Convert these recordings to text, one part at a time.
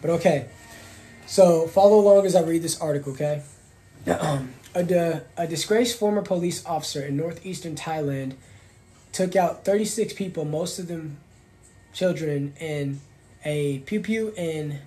But okay, so follow along as I read this article, okay? A disgraced former police officer in northeastern Thailand took out 36 people, most of them children, in a pew-pew and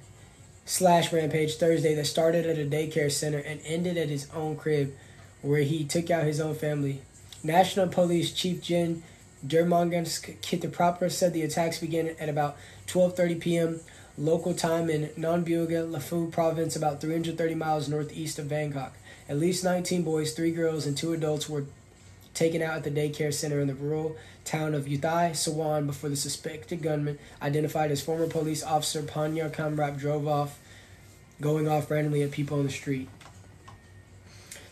slash rampage Thursday that started at a daycare center and ended at his own crib where he took out his own family. National Police Chief Jin Dermangansk Kitapropra said the attacks began at about 12:30 p.m. local time in Nonbuga, Lafu province, about 330 miles northeast of Bangkok. At least 19 boys, 3 girls, and 2 adults were taken out at the daycare center in the rural town of Uthai, Sawan, before the suspected gunman, identified as former police officer Panya Kamrap, drove off, going off randomly at people on the street.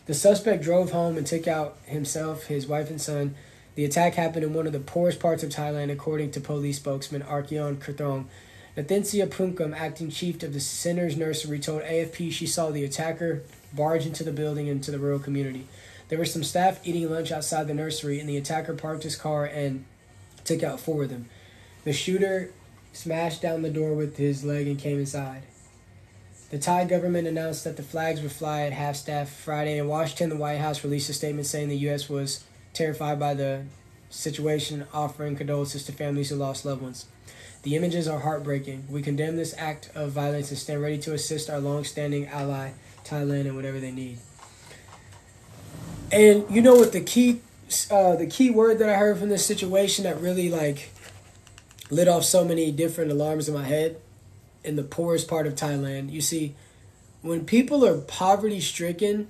The suspect drove home and took out himself, his wife, and son. The attack happened in one of the poorest parts of Thailand, according to police spokesman Archeon Kurthong. Nathinsia Punkam, acting chief of the center's nursery, told AFP she saw the attacker barge into the building into the rural community. There were some staff eating lunch outside the nursery, and the attacker parked his car and took out 4 of them. The shooter smashed down the door with his leg and came inside. The Thai government announced that the flags would fly at half-staff Friday. In Washington, the White House released a statement saying the U.S. was terrified by the situation, offering condolences to families who lost loved ones. The images are heartbreaking. We condemn this act of violence and stand ready to assist our long-standing ally, Thailand, in whatever they need. And you know what the key word that I heard from this situation that really lit off so many different alarms in my head? In the poorest part of Thailand. You see, when people are poverty-stricken,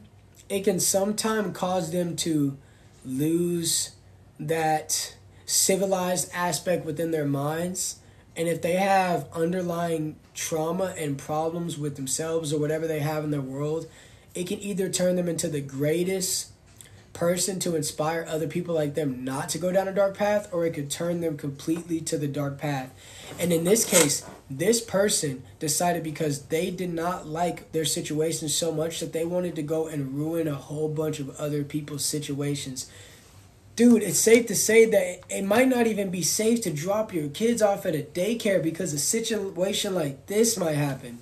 it can sometimes cause them to lose that civilized aspect within their minds. And if they have underlying trauma and problems with themselves or whatever they have in their world, it can either turn them into the greatest person to inspire other people like them not to go down a dark path, or it could turn them completely to the dark path. And in this case, this person decided, because they did not like their situation so much, that they wanted to go and ruin a whole bunch of other people's situations. Dude, it's safe to say that it might not even be safe to drop your kids off at a daycare because a situation like this might happen.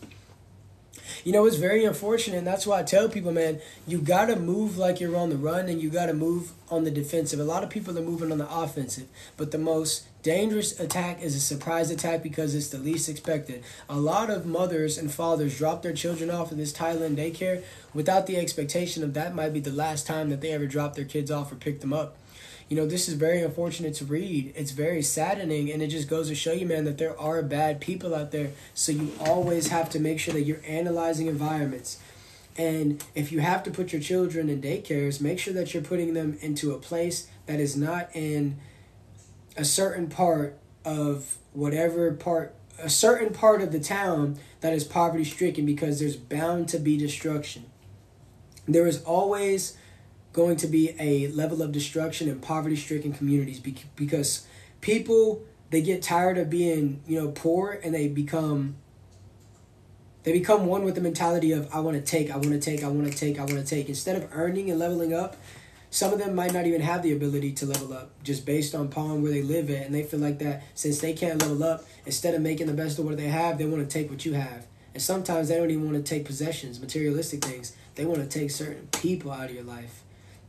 You know, it's very unfortunate, and that's why I tell people, man, you got to move like you're on the run, and you got to move on the defensive. A lot of people are moving on the offensive, but the most dangerous attack is a surprise attack because it's the least expected. A lot of mothers and fathers drop their children off at this Thailand daycare without the expectation of that might be the last time that they ever drop their kids off or pick them up. You know, this is very unfortunate to read. It's very saddening, and it just goes to show you, man, that there are bad people out there. So you always have to make sure that you're analyzing environments. And if you have to put your children in daycares, make sure that you're putting them into a place that is not in a certain part of a certain part of the town that is poverty-stricken, because there's bound to be destruction. There is always going to be a level of destruction in poverty-stricken communities because people, they get tired of being, poor, and they become one with the mentality of I want to take. Instead of earning and leveling up, some of them might not even have the ability to level up just based on where they live at, and they feel like that since they can't level up, instead of making the best of what they have, they want to take what you have. And sometimes they don't even want to take possessions, materialistic things. They want to take certain people out of your life.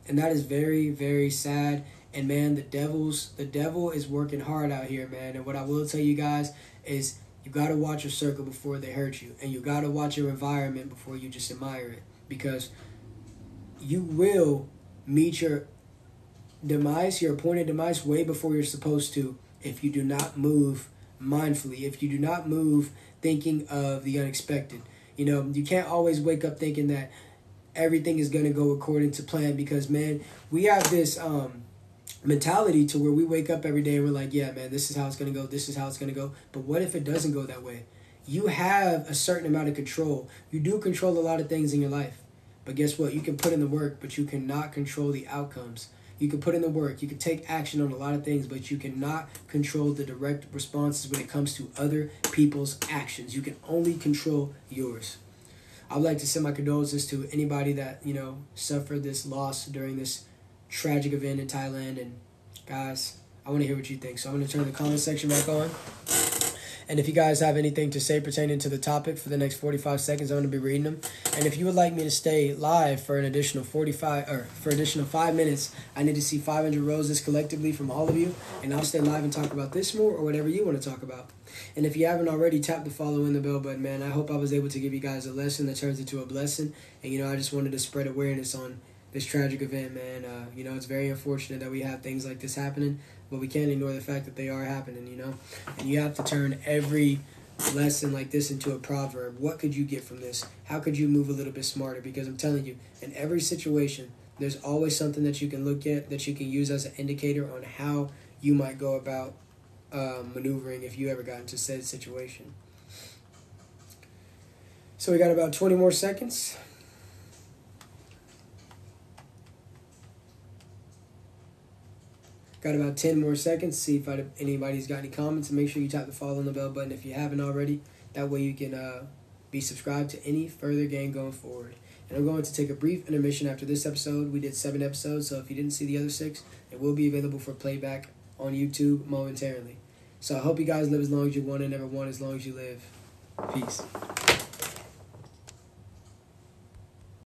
And that is very, very sad. And man, the devil is working hard out here, man. And what I will tell you guys is you got to watch your circle before they hurt you. And you got to watch your environment before you just admire it. Because you will meet your demise, your appointed demise, way before you're supposed to, if you do not move mindfully, if you do not move thinking of the unexpected. You can't always wake up thinking that everything is going to go according to plan, because, man, we have this mentality to where we wake up every day and we're like, yeah, man, this is how it's going to go. This is how it's going to go. But what if it doesn't go that way? You have a certain amount of control. You do control a lot of things in your life. But guess what? You can put in the work, but you cannot control the outcomes. You can put in the work. You can take action on a lot of things, but you cannot control the direct responses when it comes to other people's actions. You can only control yours. I would like to send my condolences to anybody that, suffered this loss during this tragic event in Thailand. And guys, I want to hear what you think. So I'm going to turn the comment section back on. And if you guys have anything to say pertaining to the topic for the next 45 seconds, I'm going to be reading them. And if you would like me to stay live for an additional 5 minutes, I need to see 500 roses collectively from all of you. And I'll stay live and talk about this more or whatever you want to talk about. And if you haven't already, tap the follow and the bell button, man. I hope I was able to give you guys a lesson that turns into a blessing. And, I just wanted to spread awareness on this tragic event, man. It's very unfortunate that we have things like this happening, but we can't ignore the fact that they are happening, And you have to turn every lesson like this into a proverb. What could you get from this? How could you move a little bit smarter? Because I'm telling you, in every situation, there's always something that you can look at that you can use as an indicator on how you might go about maneuvering if you ever got into said situation. So we got about 20 more seconds. Got about 10 more seconds. See if anybody's got any comments. And make sure you tap the follow and the bell button if you haven't already. That way you can be subscribed to any further game going forward. And I'm going to take a brief intermission after this episode. We did 7 episodes, so if you didn't see the other 6, it will be available for playback on YouTube momentarily. So I hope you guys live as long as you want and never want as long as you live. Peace.